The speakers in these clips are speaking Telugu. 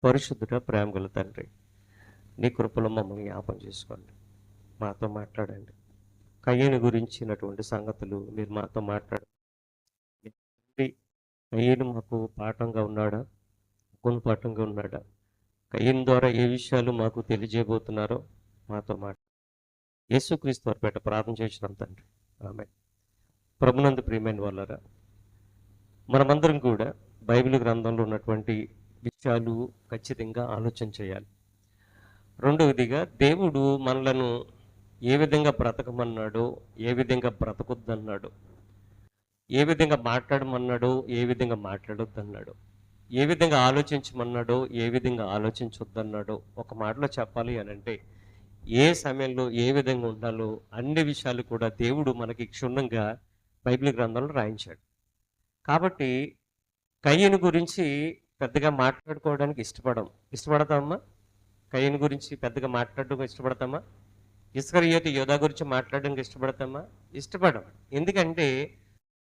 పరిశుద్ధుడ ప్రేమగల తండ్రి, నీ కృపలో మమ్మల్ని జ్ఞాపం చేసుకోండి, మాతో మాట్లాడండి. కయ్యను గురించినటువంటి సంగతులు మీరు మాతో మాట్లాడండి. కయ్యను మాకు పాఠంగా ఉన్నాడా, గుణపాఠంగా ఉన్నాడా? కయ్యను ద్వారా ఏ విషయాలు మాకు తెలియజేయబోతున్నారో మాతో యేసుక్రీస్తు వారి పేట ప్రార్థన చేసినాం తండ్రి, ఆమె. ప్రభునందు ప్రియమైన వాళ్ళరా, మనమందరం కూడా బైబిల్ గ్రంథంలో ఉన్నటువంటి విషయాలు ఖచ్చితంగా ఆలోచన చేయాలి. రెండవదిగా, దేవుడు మనలను ఏ విధంగా బ్రతకమన్నాడో, ఏ విధంగా బ్రతకొద్దన్నాడో, ఏ విధంగా మాట్లాడమన్నాడో, ఏ విధంగా మాట్లాడొద్దన్నాడో, ఏ విధంగా ఆలోచించమన్నాడో, ఏ విధంగా ఆలోచించొద్దన్నాడో, ఒక మాటలో చెప్పాలి అని అంటే, ఏ సమయంలో ఏ విధంగా ఉండాలో అన్ని విషయాలు కూడా దేవుడు మనకి క్షుణ్ణంగా బైబిల్ గ్రంథంలో రాయించాడు. కాబట్టి కయ్యను గురించి పెద్దగా మాట్లాడుకోవడానికి ఇష్టపడతామా? కయ్యను గురించి పెద్దగా మాట్లాడడం ఇష్టపడతామా? ఇస్కరియోతు యోధా గురించి మాట్లాడడానికి ఇష్టపడం. ఎందుకంటే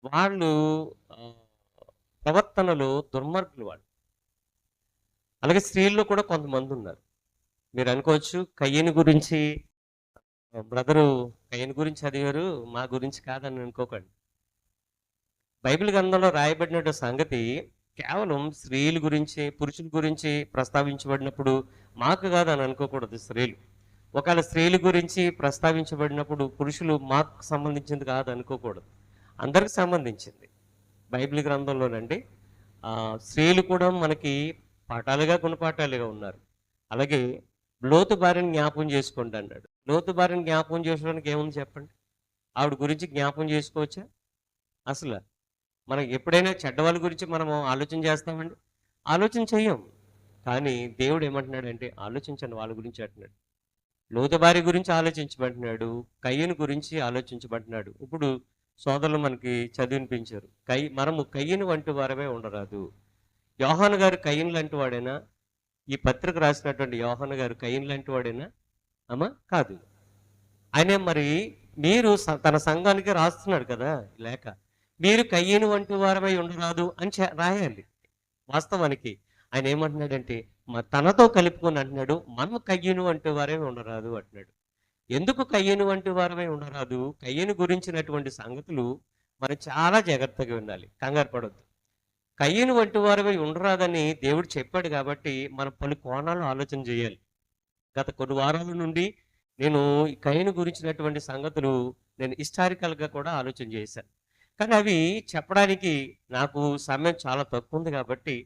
వాళ్ళు ప్రవర్తనలో దుర్మార్గులు వాళ్ళు. అలాగే స్త్రీల్లో కూడా కొంతమంది ఉన్నారు. మీరు అనుకోవచ్చు, కయ్యను గురించి బ్రదరు కయ్యను గురించి చదివారు, మా గురించి కాదని అనుకోకండి. బైబిల్ గ్రంథంలో రాయబడిన సంగతి కేవలం స్త్రీల గురించి, పురుషుల గురించి ప్రస్తావించబడినప్పుడు మాకు కాదని అనుకోకూడదు. స్త్రీలు ఒకవేళ స్త్రీల గురించి ప్రస్తావించబడినప్పుడు పురుషులు మాకు సంబంధించింది కాదు అనుకోకూడదు, అందరికి సంబంధించింది. బైబిల్ గ్రంథంలోనండి స్త్రీలు కూడా మనకి పాఠాలుగా గుణపాఠాలుగా ఉన్నారు. అలాగే లోతు భార్యను జ్ఞాపం చేసుకోండి అన్నాడు. లోతు భార్యను జ్ఞాపం చేసుకోవడానికి ఏముంది చెప్పండి? ఆవిడ గురించి జ్ఞాపం చేసుకోవచ్చా? అసలు మనం ఎప్పుడైనా చెడ్డవాళ్ళ గురించి మనము ఆలోచన చేస్తామండి? ఆలోచన చెయ్యం. కానీ దేవుడు ఏమంటున్నాడంటే, ఆలోచించండి వాళ్ళ గురించి అంటున్నాడు. లోతు భార్య గురించి ఆలోచించబడుతున్నాడు, కయ్యను గురించి ఆలోచించబడుతున్నాడు. ఇప్పుడు సోదరులు మనకి చదివినిపించారు, మనము కయ్యను వంటి వారమే ఉండరాదు. యోహాను గారు కయ్యను లాంటి వాడేనా? ఈ పత్రిక రాసినటువంటి యోహాను గారు కయ్యను లాంటి వాడేనా? అమ్మా కాదు. ఆయనే మరి మీరు తన సంఘానికి రాస్తున్నాడు కదా లేక, మీరు కయ్యను వంటి వారమై ఉండరాదు అని రాయాలి. వాస్తవానికి ఆయన ఏమంటున్నాడంటే, తనతో కలుపుకొని అంటున్నాడు, మనం కయ్యను వంటి వారమే ఉండరాదు అంటున్నాడు. ఎందుకు కయ్యను వంటి వారమై ఉండరాదు? కయ్యను గురించినటువంటి సంగతులు మనం చాలా జాగ్రత్తగా ఉండాలి, కంగారు పడొద్దు. కయ్యను వంటి వారమై ఉండరాదని దేవుడు చెప్పాడు కాబట్టి మనం పలు కోణాలు ఆలోచన చేయాలి. గత కొన్ని వారాల నుండి నేను కయ్యను గురించినటువంటి సంగతులు నేను హిస్టారికల్గా కూడా ఆలోచన చేశాను. కానీ అవి చెప్పడానికి నాకు సమయం చాలా తక్కువ ఉంది కాబట్టి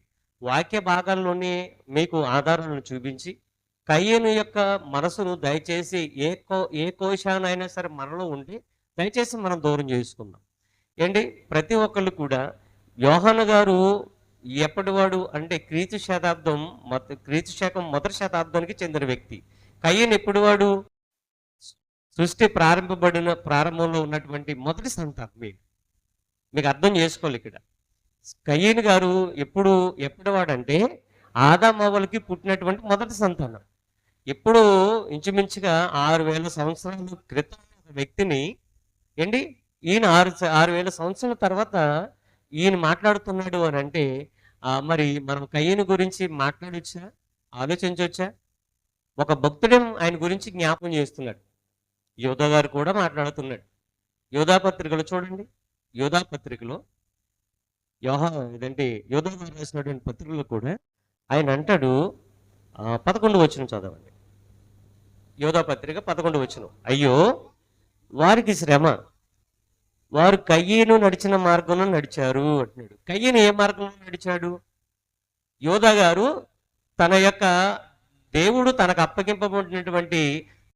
వాక్య భాగాల్లోనే మీకు ఆధారాలను చూపించి, కయ్యను యొక్క మనసును దయచేసి ఏ కోశానైనా సరే మనలో ఉండి దయచేసి మనం దూరం చేసుకుందాం. ఏంటి, ప్రతి ఒక్కళ్ళు కూడా యోహాను గారు ఎప్పటివాడు అంటే క్రీస్తు శకం మొదటి శతాబ్దానికి చెందిన వ్యక్తి. కయ్యను ఎప్పటివాడు? సృష్టి ప్రారంభంలో ఉన్నటువంటి మొదటి సంతానం. మీకు అర్థం చేసుకోవాలి ఇక్కడ. కయ్యను గారు ఎప్పటివాడంటే ఆదాము హవ్వలకి పుట్టినటువంటి మొదటి సంతానం. ఎప్పుడు ఇంచుమించుగా 6000 సంవత్సరాల క్రితం వ్యక్తిని ఏంటి ఈయన 6000 సంవత్సరాల తర్వాత ఈయన మాట్లాడుతున్నాడు అని అంటే, మరి మనం కయ్యను గురించి మాట్లాడొచ్చా? ఆలోచించవచ్చా? ఒక భక్తుడే ఆయన గురించి జ్ఞాపం చేస్తున్నాడు. యోధా గారు కూడా మాట్లాడుతున్నాడు. యోధా పత్రికలో చూడండి, యోధా పత్రికలో యోధా గారు రాసినటువంటి పత్రికలో కూడా ఆయన అంటాడు, 11వ వచనం చదవండి. యోధా పత్రిక 11వ వచనం. అయ్యో వారికి శ్రమ, వారు కయ్యను నడిచిన మార్గంలో నడిచారు అంటున్నాడు. కయ్యను ఏ మార్గంలో నడిచాడు? యోధా గారు తన యొక్క దేవుడు తనకు అప్పగింపబడినటువంటి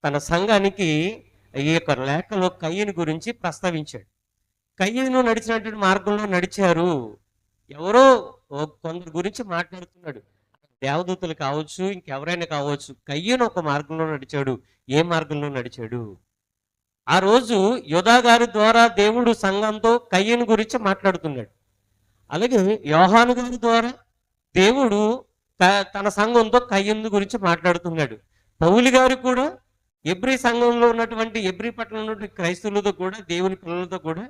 తన సంఘానికి ఈ యొక్క లేఖలో కయ్యను గురించి ప్రస్తావించాడు. కయ్యను నడిచినటువంటి మార్గంలో నడిచారు. ఎవరో కొందరు గురించి మాట్లాడుతున్నాడు, దేవదూతలు కావచ్చు, ఇంకెవరైనా కావచ్చు. కయ్యను ఒక మార్గంలో నడిచాడు. ఏ మార్గంలో నడిచాడు? ఆ రోజు యోధా గారి ద్వారా దేవుడు సంఘంతో కయ్యను గురించి మాట్లాడుతున్నాడు. అలాగే యోహాను గారి ద్వారా దేవుడు తన సంఘంతో కయ్యను గురించి మాట్లాడుతున్నాడు. పౌలు గారు కూడా ఎబ్రీ సంఘంలో ఉన్నటువంటి ఎబ్రీ పట్టణంలో ఉన్నటువంటి క్రైస్తవులతో కూడా, దేవుని పిల్లలతో కూడా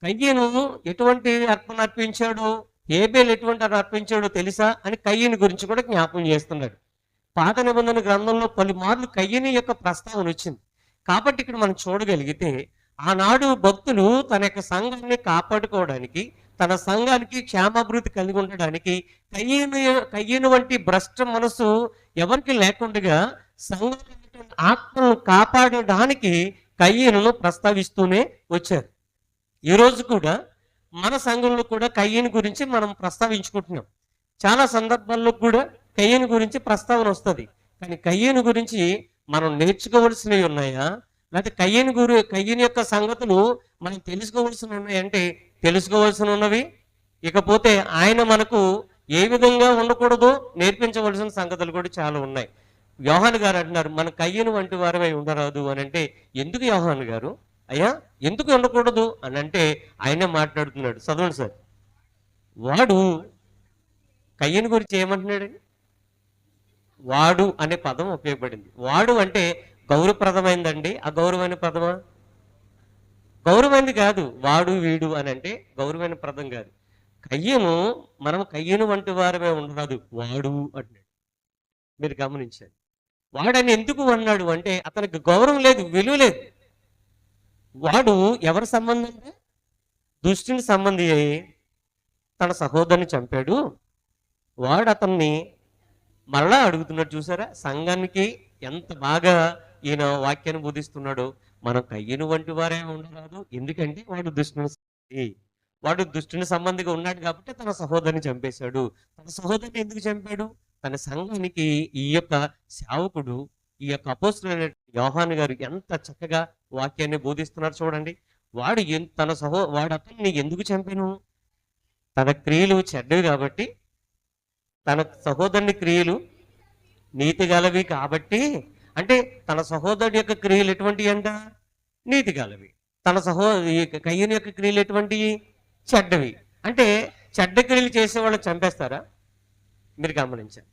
కయ్యను ఎటువంటి అర్పణ అర్పించాడో హేబేలు ఎటువంటి అర్పించాడో తెలుసా అని కయ్యని గురించి కూడా జ్ఞాపకం చేస్తున్నాడు. పాత నిబంధన గ్రంథంలో పలుమార్లు కయ్యని యొక్క ప్రస్తావన వచ్చింది. కాబట్టి ఇక్కడ మనం చూడగలిగితే ఆనాడు భక్తులు తన యొక్క సంఘాన్ని కాపాడుకోవడానికి, తన సంఘానికి క్షేమాభివృద్ధి కలిగి ఉండడానికి కయ్యను వంటి భ్రష్ట మనసు ఎవరికి లేకుండా సంఘం ఆత్మను కాపాడడానికి కయ్యను ప్రస్తావిస్తూనే వచ్చారు. ఈరోజు కూడా మన సంఘంలో కూడా కయ్యను గురించి మనం ప్రస్తావించుకుంటున్నాం. చాలా సందర్భాల్లో కూడా కయ్యను గురించి ప్రస్తావన వస్తుంది. కానీ కయ్యను గురించి మనం నేర్చుకోవలసినవి ఉన్నాయా, లేకపోతే కయ్యను యొక్క సంగతులు మనం తెలుసుకోవాల్సినవి ఉన్నాయంటే తెలుసుకోవాల్సి ఉన్నవి. ఇకపోతే ఆయన మనకు ఏ విధంగా ఉండకూడదో నేర్పించవలసిన సంగతులు కూడా చాలా ఉన్నాయి. యోహాను గారు అంటున్నారు, మన కయ్యను వంటి వారమై ఉండరాదు అని అంటే, ఎందుకు యోహాను గారు అయ్యా ఎందుకు ఉండకూడదు అని అంటే ఆయనే మాట్లాడుతున్నాడు. చదవండి సార్. వాడు కయ్యను గురించి ఏమంటున్నాడండి? వాడు అనే పదం ఉపయోగపడింది. వాడు అంటే గౌరవప్రదమైందండి, అగౌరవమైన పదమా? గౌరవమైంది కాదు. వాడు వీడు అని అంటే గౌరవమైన పదం కాదు. మనం కయ్యను వంటి వారమే ఉండరాదు, వాడు అంటున్నాడు. మీరు గమనించాలి. వాడని ఎందుకు అన్నాడు అంటే అతనికి గౌరవం లేదు, విలువ లేదు. వాడు ఎవరి సంబంధం? దుష్టుని సంబంధి అయి తన సహోదరుని చంపాడు. వాడు అతన్ని మరలా అడుగుతున్నాడు. చూసారా సంఘానికి ఎంత బాగా ఈయన వాక్యాన్ని బోధిస్తున్నాడు. మనం కయ్యను వంటి వారే ఉండరాదు, ఎందుకంటే వాడు దుష్టుని సంబంధిగా ఉన్నాడు కాబట్టి తన సహోదరుని చంపేశాడు. తన సహోదరుని ఎందుకు చంపాడు? తన సంఘానికి ఈ యొక్క సేవకుడు, ఈ యొక్క అపోస్తలుడైన యోహాను గారు ఎంత చక్కగా వాక్యాన్ని బోధిస్తున్నారు చూడండి. వాడు అతన్ని ఎందుకు చంపాను? తన క్రియలు చెడ్డవి కాబట్టి, తన సహోదరుని క్రియలు నీతి గలవి కాబట్టి, అంటే తన సహోదరుడి యొక్క క్రియలు ఎటువంటివి అంట? నీతి గలవి. కయ్యని యొక్క క్రియలు ఎటువంటివి? చెడ్డవి. అంటే చెడ్డ క్రియలు చేసేవాళ్ళు చంపేస్తారా? మీరు గమనించండి.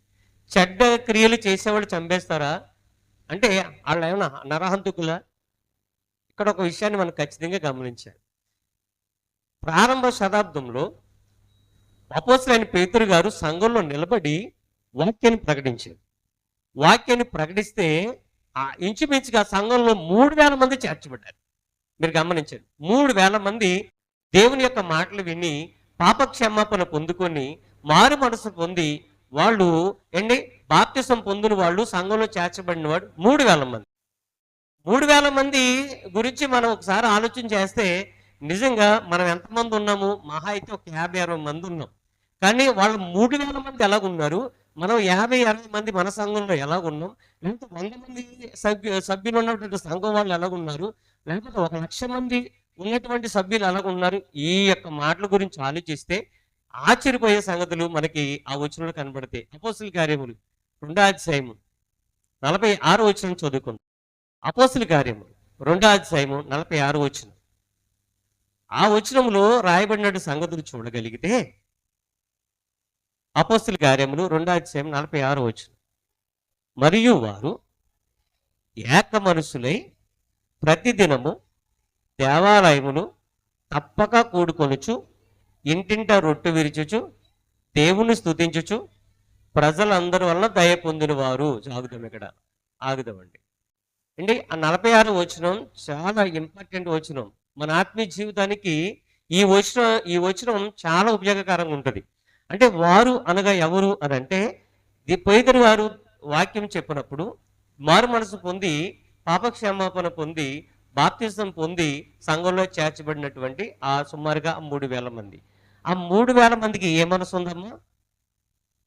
చెడ్డ క్రియలు చేసేవాళ్ళు చంపేస్తారా అంటే వాళ్ళు ఏమన్నా నరహంతకుల? ఇక్కడ ఒక విషయాన్ని మనం ఖచ్చితంగా గమనించాలి. ప్రారంభ శతాబ్దంలో అపోస్తలుడైన పేతురు గారు సంఘంలో నిలబడి వాక్యాన్ని ప్రకటించారు. వాక్యాన్ని ప్రకటిస్తే ఇంచుమించుగా సంఘంలో 3,000 మంది చేర్చబడ్డారు. మీరు గమనించండి. 3,000 మంది దేవుని యొక్క మాటలు విని పాపక్షమాపణ పొందుకొని మారు మనసు పొంది వాళ్ళు బాప్తిసం పొందిన వాళ్ళు సంఘంలో చేర్చబడిన వాడు 3,000 మంది. 3,000 మంది గురించి మనం ఒకసారి ఆలోచన చేస్తే నిజంగా మనం ఎంతమంది ఉన్నాము? మహా అయితే ఒక 50-60 మంది ఉన్నాం. కానీ వాళ్ళు 3,000 మంది ఎలాగున్నారు, మనం 50-60 మంది మన సంఘంలో ఎలాగున్నాం, లేకపోతే 100 మంది సభ్యులు ఉన్నటువంటి సంఘం వాళ్ళు ఎలాగున్నారు, లేకపోతే 1,00,000 మంది ఉన్నటువంటి సభ్యులు ఎలాగున్నారు? ఈ యొక్క మాటల గురించి ఆలోచిస్తే ఆశ్చర్యపోయే సంగతులు మనకి ఆ వచనంలో కనబడతాయి. అపోస్తలుల కార్యములు 2వ అధ్యాయము 46వ వచనం చదువుకుందాం. అపోస్తలుల కార్యములు 2వ అధ్యాయము 46వ వచనం. ఆ వచనంలో రాయబడిన సంగతులు చూడగలిగితే అపోస్తలుల కార్యములు 2వ అధ్యాయం 46వ వచనం. మరియు వారు ఏక మనసులై ప్రతిదినము దేవాలయమును తప్పక కూడుకొనుచు, ఇంటింట రొట్టె విరుచుచు, దేవుని స్తుతించుచు, ప్రజలందరి వలన దయ పొందిన వారు. ఆగుదామండి. ఆ 46వ వచనం చాలా ఇంపార్టెంట్ వచనం. మన ఆత్మీయ జీవితానికి ఈ వచనం చాలా ఉపయోగకరంగా ఉంటుంది. అంటే వారు అనగా ఎవరు అని అంటే పేతురు గారు వాక్యం చెప్పినప్పుడు మారు మనసు పొంది పాపక్షమాపణ పొంది బాప్తిసం పొంది సంఘంలో చేర్చబడినటువంటి ఆ సుమారుగా 3,000 మంది. ఆ 3,000 మందికి ఏ మనసు ఉందమ్మా?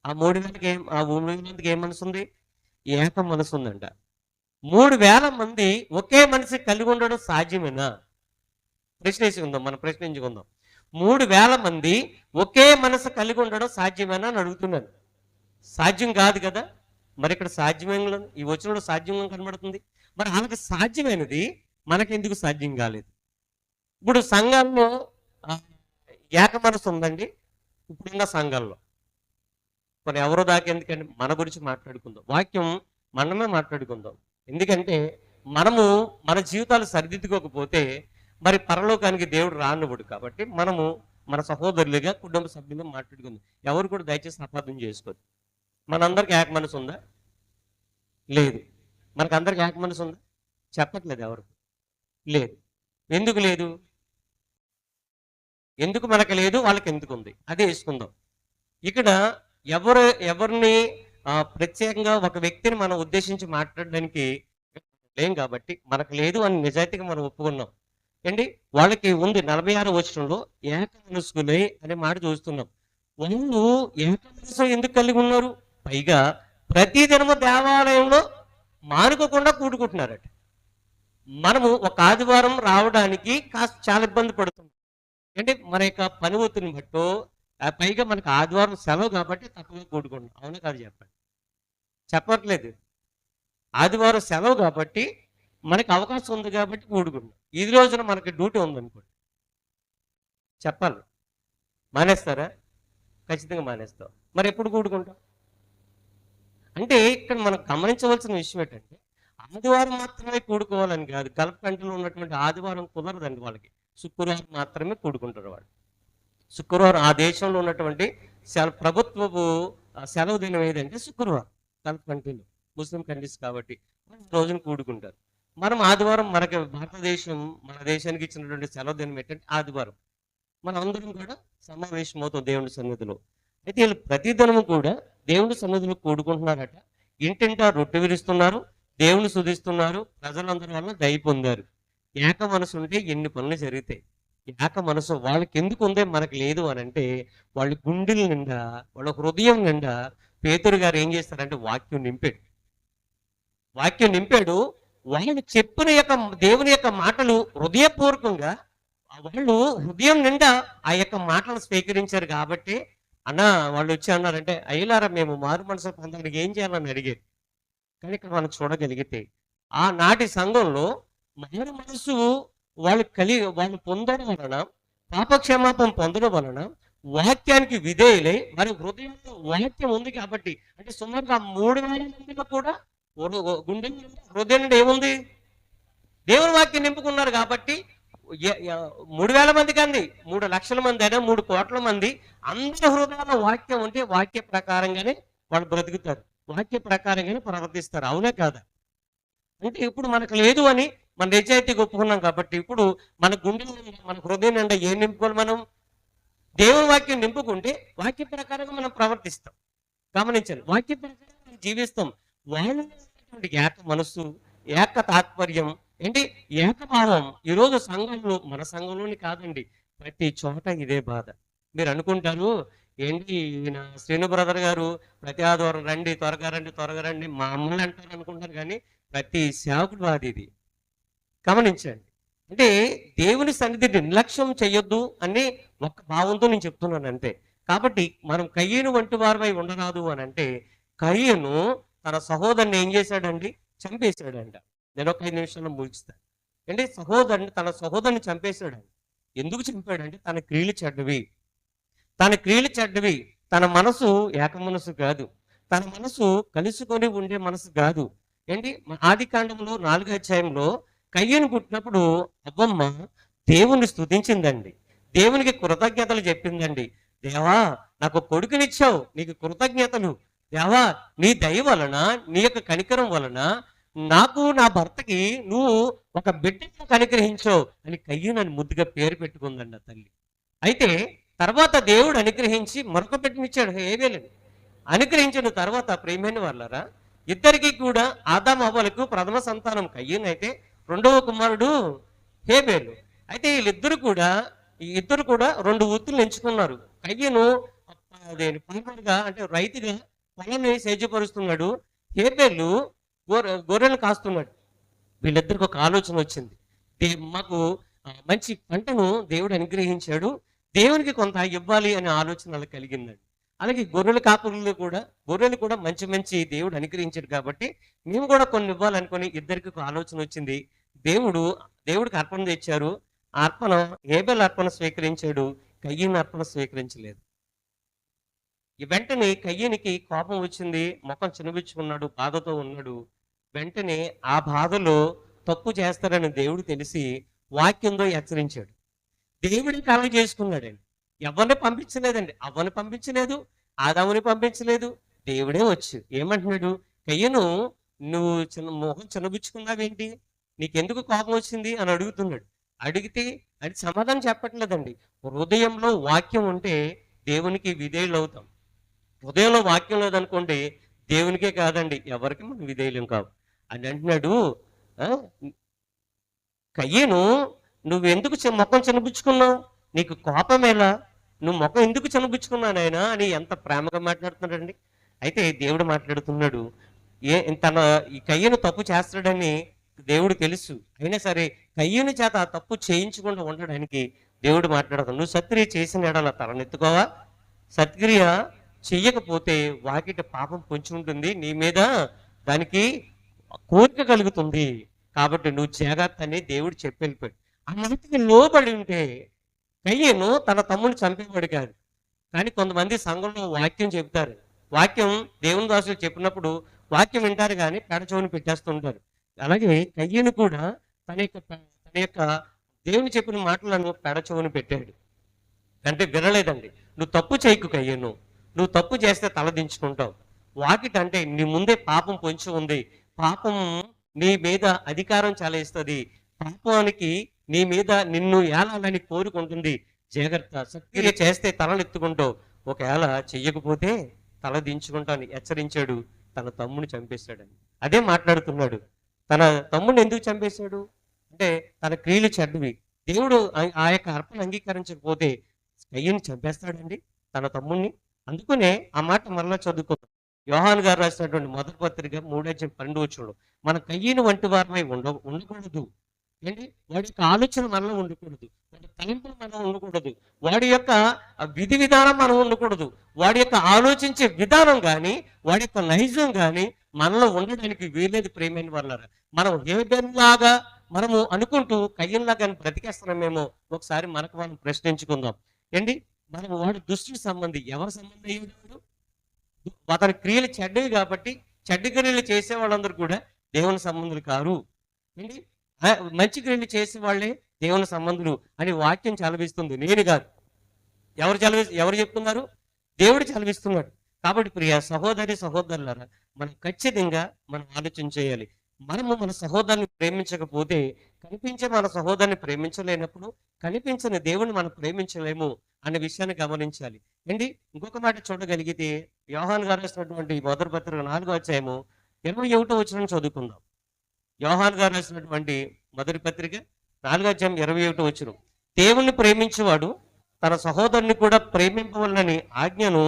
ఆ 3,000 మందికి ఏ మనసు ఉంది? ఏక మనసు ఉందంట. 3,000 మంది ఒకే మనిషి కలిగి ఉండడం సాధ్యమేనా? మనం ప్రశ్నించుకుందాం. 3,000 మంది ఒకే మనసు కలిగి ఉండడం సాధ్యమేనా అని అడుగుతున్నాను. సాధ్యం కాదు కదా. మరి ఇక్కడ సాధ్యమైన ఈ వచనంలో సాధ్యంగా కనబడుతుంది. మరి వాళ్ళకి సాధ్యమైనది మనకెందుకు సాధ్యం కాలేదు? ఇప్పుడు సంఘంలో ఏక మనసు ఉందండి. ఇప్పుడున్న సంఘంలో మరి ఎవరో దాకా ఎందుకంటే మన గురించి మాట్లాడుకుందాం. వాక్యం మనమే మాట్లాడుకుందాం. ఎందుకంటే మనము మన జీవితాలు సరిదిద్దుకోకపోతే మరి పరలోకానికి దేవుడు రానివ్వడు. కాబట్టి మనము మన సహోదరులుగా కుటుంబ సభ్యులుగా మాట్లాడుకుందాం. ఎవరు కూడా దయచేసి అపార్థం చేసుకోవద్దు. మనందరికి ఏక మనసు ఉందా? లేదు. మనకందరికి ఏక మనసు ఉందా? చెప్పట్లేదు ఎవరు. లేదు. ఎందుకు లేదు? ఎందుకు మనకు లేదు, వాళ్ళకి ఎందుకు ఉంది, అదే వేసుకుందాం. ఇక్కడ ఎవరిని ప్రత్యేకంగా ఒక వ్యక్తిని మనం ఉద్దేశించి మాట్లాడడానికి లేం కాబట్టి మనకు లేదు అని నిజాయితీగా మనం ఒప్పుకున్నాం ఏంటి. వాళ్ళకి ఉంది 46వ వచనంలో ఏక మనస్కులే అనే మాట చూస్తున్నాం. వాళ్ళు ఏక మనసు ఎందుకు కలిగి ఉన్నారు? పైగా ప్రతి దినము దేవాలయంలో మానుకోకుండా కూడుకుంటున్నారట. మనము ఒక ఆదివారం రావడానికి కాస్త చాలా ఇబ్బంది పడుతున్నాం. అంటే మన యొక్క పని ఒత్తిడిని బట్టో పైగా మనకు ఆదివారం సెలవు కాబట్టి తక్కువగా కూడుకుంటాం. అవునా కాదు చెప్పండి? చెప్పట్లేదు. ఆదివారం సెలవు కాబట్టి మనకి అవకాశం ఉంది కాబట్టి కూడుకుంటాం. ఈ రోజున మనకి డ్యూటీ ఉందనుకోండి, చెప్పాలి, మానేస్తారా? ఖచ్చితంగా మానేస్తాం. మరి ఎప్పుడు కూడుకుంటాం? అంటే ఇక్కడ మనం గమనించవలసిన విషయం ఏంటంటే ఆదివారం మాత్రమే కూడుకోవాలని కాదు. గల్ఫ్ కంట్రీలో ఉన్నటువంటి ఆదివారం కుదరదండి వాళ్ళకి. శుక్రవారం మాత్రమే కూడుకుంటారు వాళ్ళు. శుక్రవారం ఆ దేశంలో ఉన్నటువంటి ప్రభుత్వపు సెలవు దినం ఏదంటే శుక్రవారం. గల్ఫ్ కంట్రీలో ముస్లిం కంట్రీస్ కాబట్టి రోజున కూడుకుంటారు. మనం ఆదివారం మనకి భారతదేశం మన దేశానికి ఇచ్చినటువంటి సెలవు దినం ఏంటంటే ఆదివారం. మనం అందరం కూడా సమావేశం అవుతాం దేవుని సన్నిధిలో. అయితే వీళ్ళు ప్రతి దినము కూడా దేవుని సన్నిధిలో కూడుకుంటున్నారట. ఇంటింటా రొట్టె విరుస్తున్నారు, దేవుని స్తుతిస్తున్నారు, ప్రజలందరి వల్ల దయ పొందారు. ఏక మనసు ఉంటే ఎన్ని పనులు జరుగుతాయి. ఏక మనసు వాళ్ళకి ఎందుకు ఉందే మనకు లేదు అని అంటే వాళ్ళ గుండెల నిండా, వాళ్ళ హృదయం నిండా పేతురు గారు ఏం చేస్తారంటే వాక్యం నింపాడు. వాళ్ళు చెప్పిన యొక్క దేవుని యొక్క మాటలు హృదయపూర్వకంగా వాళ్ళు హృదయం నిండా ఆ యొక్క మాటలు స్వీకరించారు కాబట్టి అన్న వాళ్ళు వచ్చి అన్నారంటే అయ్యలారా మేము మారు మనసు పొందడానికి ఏం చేయాలని అడిగారు. కానీ ఇక్కడ మనం చూడగలిగితే ఆనాటి సంఘంలో మారు మనసు వాళ్ళు పొందడం వలన, పాపక్షమాపణ పొందడం వలన వాక్యానికి విధేయులై మరి హృదయంలో వాక్యం ఉంది కాబట్టి అంటే సుమారుగా 3,000 మందిలో కూడా గుండె హృదయం నుండి ఏముంది? దేవుని వాక్యం నింపుకున్నారు కాబట్టి 3,000 మంది కంది 3,00,000 మంది అయినా 3 కోట్ల మంది అందరి హృదయాల్లో వాక్యం ఉంటే వాక్య ప్రకారంగానే వాళ్ళు బ్రతుకుతారు, వాక్య ప్రకారంగానే ప్రవర్తిస్తారు. అవునే కాదా? అంటే ఇప్పుడు మనకు లేదు అని మన నిజాయితీగా ఒప్పుకున్నాం కాబట్టి ఇప్పుడు మన గుండె మన హృదయం నిండా ఏం నింపుకోవాలి? మనం దేవుని వాక్యం నింపుకుంటే వాక్య ప్రకారంగా మనం ప్రవర్తిస్తాం. గమనించాలి, వాక్య ప్రకారంగా జీవిస్తాం. వాళ్ళు ఏక మనస్సు, ఏక తాత్పర్యం ఏంటి, ఏకభావం. ఈరోజు సంఘంలో, మన సంఘంలోని కాదండి, ప్రతి చోట ఇదే బాధ. మీరు అనుకుంటారు ఏంటి ఈయన శ్రీను బ్రదర్ గారు ప్రతి ఆదివారం రండి, త్వరగా రండి మా అమ్మని అంటారు అనుకుంటారు. కానీ ప్రతి సేవకుడు బాధ ఇది. గమనించండి. అంటే దేవుని సన్నిధిని నిర్లక్ష్యం చేయొద్దు అని ఒక భావంతో నేను చెప్తున్నాను అంతే. కాబట్టి మనం కయ్యను వంటి వారమై ఉండరాదు అని అంటే కయ్యను తన సహోదరుని ఏం చేశాడండి? చంపేశాడంట. నేను ఒక 5 నిమిషాల్లో ముగిస్తాను. అంటే తన సహోదరుని చంపేశాడండి. ఎందుకు చంపాడంటే తన క్రియలు చెడ్డవి, తన మనసు ఏక మనసు కాదు, తన మనసు కలుసుకొని ఉండే మనసు కాదు. ఏంటి ఆది కాండంలో 4వ అధ్యాయంలో కయ్యను పుట్టినప్పుడు అవ్వమ్మ దేవుని స్తుతించిందండి, దేవునికి కృతజ్ఞతలు చెప్పిందండి. దేవా నాకు కొడుకునిచ్చావు, నీకు కృతజ్ఞతలు. దేవా నీ దయ వలన, నీ యొక్క కనికరం వలన నాకు నా భర్తకి నువ్వు ఒక బిడ్డను కనిగ్రహించావు అని కయ్యను ముద్దుగా పేరు పెట్టుకుందండి ఆ తల్లి. అయితే తర్వాత దేవుడు అనుగ్రహించి మరొక బిడ్డనిచ్చాడు, హేబేలుని. అనుగ్రహించిన తర్వాత ప్రియమైన వాళ్ళారా, ఇద్దరికి కూడా ఆదాము హవ్వలకు ప్రథమ సంతానం కయ్యను అయితే రెండవ కుమారుడు హేబేలు. అయితే వీళ్ళిద్దరు కూడా 2 వృత్తులు ఎంచుకున్నారు. కయ్యను ఫార్మర్గా అంటే రైతుగా పొలాన్ని సేద్యపరుస్తున్నాడు, హేబేలు గొర్రెలు కాస్తున్నాడు. వీళ్ళిద్దరికి ఒక ఆలోచన వచ్చింది, మాకు మంచి పంటను దేవుడు అనుగ్రహించాడు, దేవునికి కొంత ఇవ్వాలి అనే ఆలోచన వాళ్ళకి కలిగిందండి. అలాగే గొర్రెలు కూడా మంచి దేవుడు అనుగ్రహించాడు కాబట్టి మేము కూడా కొన్ని ఇవ్వాలనుకొని ఇద్దరికి ఒక ఆలోచన వచ్చింది. దేవుడికి అర్పణ తెచ్చారు. అర్పణ హేబేలు అర్పణ స్వీకరించాడు, కయ్యను అర్పణ స్వీకరించలేదు. ఈ వెంటనే కయ్యనికి కోపం వచ్చింది, ముఖం చిన్నబిచ్చుకున్నాడు, బాధతో ఉన్నాడు. వెంటనే ఆ బాధలో తప్పు చేస్తారని దేవుడు తెలిసి వాక్యంతో హెచ్చరించాడు. దేవుడిని కలగ చేసుకున్నాడండి. ఎవరిని పంపించలేదండి. అవ్వని పంపించలేదు, ఆదాముని పంపించలేదు. దేవుడే వచ్చు ఏమంటున్నాడు, కయ్యను నువ్వు మొహం చిన్నబుచ్చుకున్నావేంటి, నీకెందుకు కోపం వచ్చింది అని అడుగుతున్నాడు. అడిగితే అది సమాధానం చెప్పట్లేదండి. హృదయంలో వాక్యం ఉంటే దేవునికి విధేయులు అవుతాం. హృదయంలో వాక్యం లేదనుకోండి, దేవునికే కాదండి ఎవరికి మనం విధేయులం కావు అని అంటున్నాడు. ఆ, కయ్యను నువ్వెందుకు ముఖం చిన్నబుచ్చుకున్నావు, నీకు కోపమేలా, నువ్వు ముఖం ఎందుకు చిన్నబుచ్చుకున్నావు నాయనా అని ఎంత ప్రేమగా మాట్లాడుతున్నాడండి. అయితే దేవుడు మాట్లాడుతున్నాడు, తన ఈ కయ్యను తప్పు చేస్తాడని దేవుడు తెలుసు, అయినా సరే కయ్యను చేత ఆ తప్పు చేయించకుండా ఉండడానికి దేవుడు మాట్లాడుతున్నాడు. నువ్వు సత్క్రియ చేసిన ఎడల తలనెత్తుకోవా, సత్క్రియ చెయ్యకపోతే వాకిట పాపం పొంచి ఉంటుంది, నీ మీద దానికి కోరిక కలుగుతుంది, కాబట్టి నువ్వు జాగ్రత్త అని దేవుడు చెప్పి వెళ్ళిపోయాడు. ఆ మాటకి లోబడి ఉంటే కయ్యను తన తమ్ముని చంపేవాడు కాదు. కానీ కొంతమంది సంఘంలో వాక్యం చెప్తారు, వాక్యం దేవుని దాసులు చెప్పినప్పుడు వాక్యం వింటారు కానీ పెడచోని పెట్టేస్తుంటారు. అలాగే కయ్యను కూడా తన యొక్క దేవుని చెప్పిన మాటలను పెడచోని పెట్టాడు. అంటే వినలేదండి. నువ్వు తప్పు చేయకు కయ్యను, నువ్వు తప్పు చేస్తే తలదించుకుంటావు. వాకిట అంటే నీ ముందే పాపం పొంచి ఉంది, పాపం నీ మీద అధికారం చాలేస్తుంది, పాపానికి నీ మీద నిన్ను ఏలాలని కోరుకుంటుంది, జాగ్రత్త, సత్క్రియ చేస్తే తలనెత్తుకుంటావు, ఒకవేళ చెయ్యకపోతే తల దించుకుంటాను హెచ్చరించాడు. తన తమ్ముని చంపేశాడని అదే మాట్లాడుతున్నాడు. తన తమ్ముడిని ఎందుకు చంపేశాడు అంటే తన క్రియలు చెడ్డవి, దేవుడు ఆ యొక్క అర్పణ అంగీకరించకపోతే కయ్యని చంపేస్తాడండి తన తమ్ముడిని. అందుకనే ఆ మాట మరలా చదువుకుందాం. యోహాను గారు రాసినటువంటి మొదటి పత్రిక 3:12 మన కయ్యను వంటి వారమై ఉండకూడదు. ఏంటి, వాడి యొక్క ఆలోచన మనలో ఉండకూడదు, వాడి తలంపులు మనం ఉండకూడదు, వాడి యొక్క విధి విధానం మనం ఉండకూడదు, వాడి యొక్క ఆలోచించే విధానం కానీ వాడి యొక్క నైజం కానీ మనలో ఉండడానికి వీలేదు. ప్రేమైన వాళ్ళరా, మనం హేబెల్లాగా మనము అనుకుంటూ కయ్యంలాగా బ్రతికేస్తున్నామేమో ఒకసారి మనకు మనం ప్రశ్నించుకుందాం. ఏంటి, మనం వాడు దుష్టుడి సంబంధి, ఎవరి సంబంధి అయ్యాడు, అతని క్రియలు చెడ్డవి కాబట్టి చెడ్డ క్రియలు చేసే వాళ్ళందరూ కూడా దేవుని సంబంధులు కారు. ఏంటి, మంచి క్రియలు చేసే వాళ్ళే దేవుని సంబంధులు అని వాక్యం చలవిస్తుంది, నేను కాదు. ఎవరు చెప్తున్నారు, దేవుడు చలవిస్తున్నాడు. కాబట్టి ప్రియ సహోదరి సహోదరులారా, మనం ఖచ్చితంగా మనం ఆలోచన చేయాలి. మనము మన సహోదరుని ప్రేమించకపోతే, కనిపించే మన సహోదరుని ప్రేమించలేనప్పుడు కనిపించని దేవుని మనం ప్రేమించలేము అనే విషయాన్ని గమనించాలి. ఏంటి, ఇంకొక మాట చూడగలిగితే యోహాను గారు రాసినటువంటి మొదటి పత్రిక 4:21 చదువుకుందాం. యోహాను గారు రాసినటువంటి మొదటి పత్రిక 4:21 దేవుణ్ణి ప్రేమించేవాడు తన సహోదరుని కూడా ప్రేమింపవలనని ఆజ్ఞను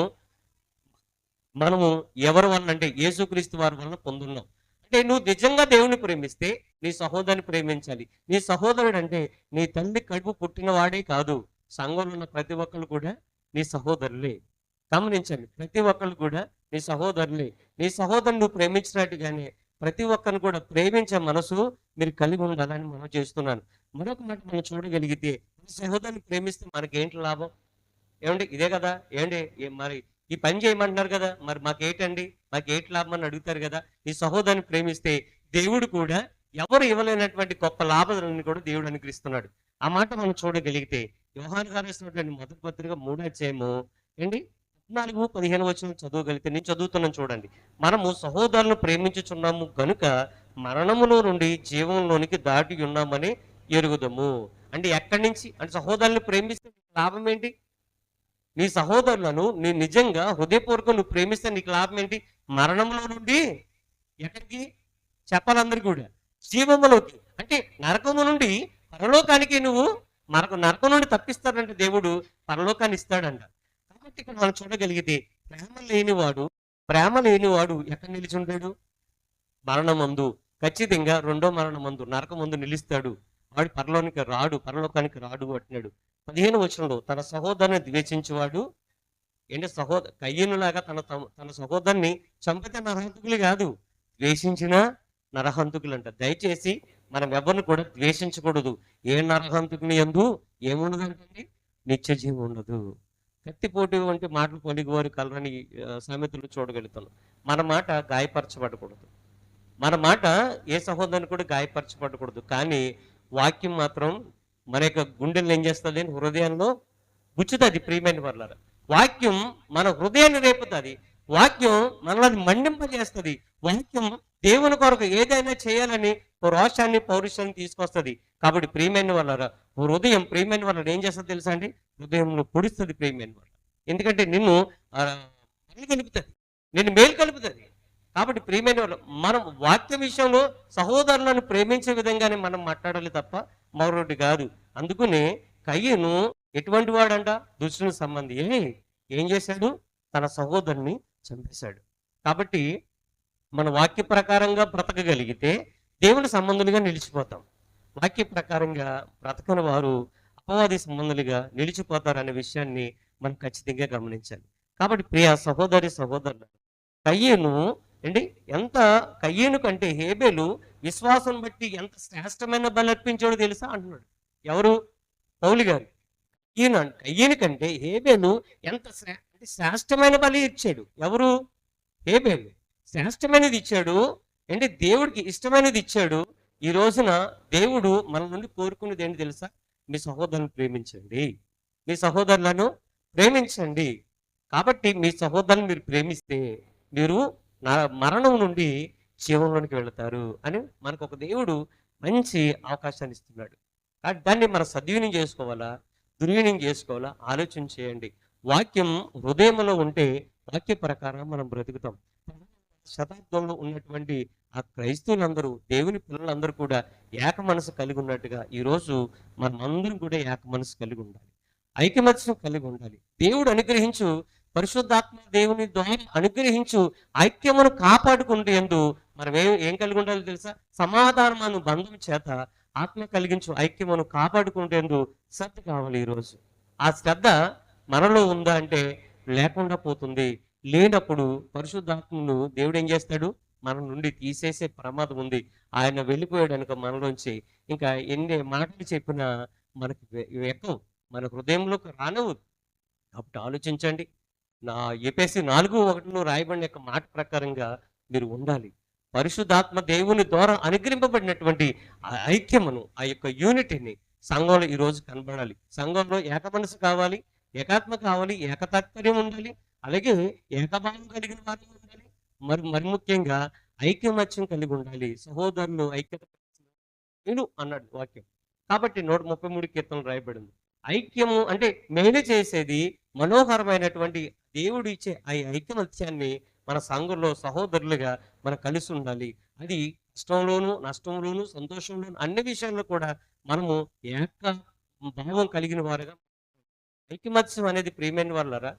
మనము ఎవరి వలన అంటే యేసుక్రీస్తు వారి వలన పొందున్నాం. అంటే నువ్వు నిజంగా దేవుని ప్రేమిస్తే నీ సహోదరుని ప్రేమించాలి. నీ సహోదరుడు అంటే నీ తల్లి కడుపు పుట్టిన వాడే కాదు, సంఘంలో ఉన్న ప్రతి ఒక్కరు కూడా నీ సహోదరులే. గమనించండి, ప్రతి ఒక్కరు కూడా నీ సహోదరులే. నీ సహోదరుని నువ్వు ప్రేమించినట్టుగానే ప్రతి ఒక్కరిని కూడా ప్రేమించే మనసు మీరు కలిగి ఉండాలని మనం చేస్తున్నాను. మరొక మాట మనం చూడగలిగితే, సహోదరుని ప్రేమిస్తే మనకేంటి లాభం, ఏమండి, ఇదే కదా, ఏంటి మరి ఈ పని చేయమంటున్నారు కదా, మరి మాకేంటండి, మాకేంటి లాభం అని అడుగుతారు కదా. ఈ సహోదరుని ప్రేమిస్తే దేవుడు కూడా ఎవరు ఇవ్వలేనటువంటి గొప్ప లాభాలను కూడా దేవుడు అనుగ్రహిస్తున్నాడు. ఆ మాట మనం చూడగలిగితే యోహాను గారు రాసినటువంటి మొదటి పత్రిక 3 ఏంటి 14-15 చదవగలిగితే, నేను చదువుతున్నాను చూడండి. మనము సహోదరులను ప్రేమించుచున్నాము గనుక మరణములో నుండి జీవంలోనికి దాటి ఉన్నామని ఎరుగుదము. అంటే ఎక్కడి నుంచి అంటే సహోదరులను ప్రేమిస్తే లాభం ఏంటి, నీ సహోదరులను నీ నిజంగా హృదయపూర్వకం నువ్వు ప్రేమిస్తే నీకు లాభం ఏంటి, మరణంలో నుండి ఎక్కడికి చెప్పాలందరికీ కూడా జీవములోకి, అంటే నరకము నుండి పరలోకానికి నువ్వు నరకం నుండి తప్పిస్తాడంటే దేవుడు పరలోకాన్ని ఇస్తాడంట. కాబట్టి ఇక్కడ మనం చూడగలిగితే ప్రేమ లేనివాడు ఎక్కడ నిలిచి ఉంటాడు, మరణమందు, ఖచ్చితంగా రెండో మరణమందు నరకమందు నిలుస్తాడు. వాడు పరలోకానికి రాడు అంటున్నాడు. 15 తన సహోదరుని ద్వేషించేవాడు ఏంటి, కయ్యనులాగా తన సహోదరుని చంపితే నరహంతకులు కాదు, ద్వేషించిన నరహంతకులు అంట. దయచేసి మనం ఎవరిని కూడా ద్వేషించకూడదు. ఏ నరహంతకుని యందు ఏముండదంటే నిత్య జీవం ఉండదు. కత్తిపోటు వంటి మాటలు పొలిగోరు కలరని సామెతలు చూడగలుగుతాను. మన మాట గాయపరచబడకూడదు, మన మాట ఏ సహోదరుని కూడా గాయపరచబడకూడదు. కానీ వాక్యం మాత్రం మన యొక్క గుండెలను ఏం చేస్తుంది, హృదయంలో గుచ్చుతుంది ప్రియమైన వాళ్ళారా. వాక్యం మన హృదయాన్ని రేపుతుంది. వాక్యం మనల్ని మండింపజేస్తుంది. వాక్యం దేవుని కొరకు ఏదైనా చేయాలని రోషాన్ని పౌరుషాన్ని తీసుకొస్తుంది. కాబట్టి ప్రియమైన వాళ్ళారా, హృదయం ప్రియమైన వాళ్ళని ఏం చేస్తుంది తెలుసా అండి? హృదయంలో పొడుస్తుంది ప్రియమైన వాళ్ళ. ఎందుకంటే నిన్ను మేలు కలుపుతుంది, నిన్ను మేలు కలుపుతుంది. కాబట్టి ప్రియమైన వాళ్ళు, మనం వాక్య విషయంలో సహోదరులను ప్రేమించే విధంగానే మనం మాట్లాడాలి తప్ప మరొకటి కాదు. అందుకనే కయ్యను ఎటువంటి వాడంట? దుష్టుని సంబంధి. ఏం చేశాడు? తన సహోదరుని చంపేశాడు. కాబట్టి మన వాక్య ప్రకారంగా బ్రతకగలిగితే దేవుని సంబంధులుగా నిలిచిపోతాం. వాక్య ప్రకారంగా బ్రతకని వారు అపవాది సంబంధులుగా నిలిచిపోతారనే విషయాన్ని మనం ఖచ్చితంగా గమనించాలి. కాబట్టి ప్రియ సహోదరి సహోదరులు, కయ్యను అండి ఎంత కయ్యను కంటే హేబేలు విశ్వాసం బట్టి ఎంత శ్రేష్టమైన బలి అర్పించాడో తెలుసా అంటున్నాడు. ఎవరు? పౌలు గారు. కయ్యను కంటే హేబేలు ఎంత శ్రేష్టమైన బలి ఇచ్చాడు. ఎవరు? హేబేలు. శ్రేష్టమైనది ఇచ్చాడు. అంటే దేవుడికి ఇష్టమైనది ఇచ్చాడు. ఈ రోజున దేవుడు మన నుండి కోరుకునేది ఏంటి తెలుసా? మీ సహోదరులను ప్రేమించండి, మీ సహోదరులను ప్రేమించండి. కాబట్టి మీ సహోదరులను మీరు ప్రేమిస్తే మీరు మరణం నుండి జీవంలోనికి వెళతారు అని మనకు ఒక దేవుడు మంచి అవకాశాన్ని ఇస్తున్నాడు. దాన్ని మనం సద్వినియోగం చేసుకోవాలా, దుర్వినియోగం చేసుకోవాలా ఆలోచన చేయండి. వాక్యం హృదయంలో ఉంటే వాక్య ప్రకారం మనం బ్రతుకుతాం. శతాబ్దంలో ఉన్నటువంటి ఆ క్రైస్తవులందరూ, దేవుని పిల్లలందరూ కూడా ఏక మనసు కలిగి ఉన్నట్టుగా ఈరోజు మనమందరం కూడా ఏక మనసు కలిగి ఉండాలి, ఐకమత్యం కలిగి ఉండాలి. దేవుడు అనుగ్రహించు పరిశుద్ధాత్మ దేవుని ద్వారా అనుగ్రహించు ఐక్యమును కాపాడుకుంటూ ఎందు మనం ఏం కలిగి ఉండాలి తెలుసా? సమాధానమైన బంధం చేత ఆత్మ కలిగించు ఐక్యమును కాపాడుకుంటేందు శ్రద్ధ కావాలి. ఈరోజు ఆ శ్రద్ధ మనలో ఉందా అంటే లేకుండా పోతుంది. లేనప్పుడు పరిశుద్ధాత్మను దేవుడు ఏం చేస్తాడు? మన నుండి తీసేసే ప్రమాదం ఉంది. ఆయన వెళ్ళిపోయాడు అనుకో మనలోంచి, ఇంకా ఎన్ని మాటలు చెప్పినా మనకి ఎక్కవు, మన హృదయంలోకి రానవు. కాబట్టి ఆలోచించండి. నా ఎఫెసీ 4:1 రాయబడిన యొక్క మాట ప్రకారంగా మీరు ఉండాలి. పరిశుద్ధాత్మ దేవుని ద్వారా అనుగ్రహింపబడినటువంటి ఆ ఐక్యమును, ఆ యొక్క యూనిటీని సంఘంలో ఈరోజు కనబడాలి. సంఘంలో ఏక మనసు కావాలి, ఏకాత్మ కావాలి, ఏకతాత్పర్యం ఉండాలి, అలాగే ఏకభావం కలిగిన వారు ఉండాలి. మరి ముఖ్యంగా ఐక్యమత్యం కలిగి ఉండాలి. సహోదరులు ఐక్యత నేను అన్నాడు వాక్యం. కాబట్టి 133 కీర్తనలు రాయబడింది. ఐక్యము అంటే మేలు చేసేది మనోహరమైనటువంటి దేవుడు ఇచ్చే ఆ ఐకమత్యాన్ని మన సంఘంలో సహోదరులుగా మనం కలిసి ఉండాలి. అది కష్టంలోను, నష్టంలోను, సంతోషంలోను అన్ని విషయాల్లో కూడా మనము ఏక భావం కలిగిన వారుగా. ఐకమత్యం అనేది ప్రియమైన వాళ్ళరా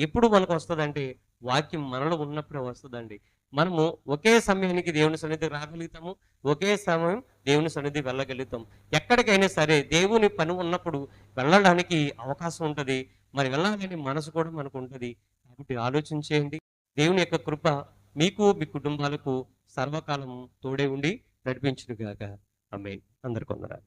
ఎప్పుడు మనకు వస్తుందంటే వాక్యం మనలో ఉన్నప్పుడే వస్తుందండి. మనము ఒకే సమయానికి దేవుని సన్నిధికి రాగలుగుతాము, ఒకే సమయం దేవుని సన్నిధి వెళ్ళగలుగుతాం. ఎక్కడికైనా సరే దేవుని పని ఉన్నప్పుడు వెళ్ళడానికి అవకాశం ఉంటుంది. మరి వెళ్ళాలని మనసు కూడా మనకు ఉంటుంది. కాబట్టి ఆలోచన చేయండి. దేవుని యొక్క కృప మీకు, మీ కుటుంబాలకు సర్వకాలం తోడే ఉండి నడిపించును గాక. ఆమేన్. అందరికీ వందనాలు.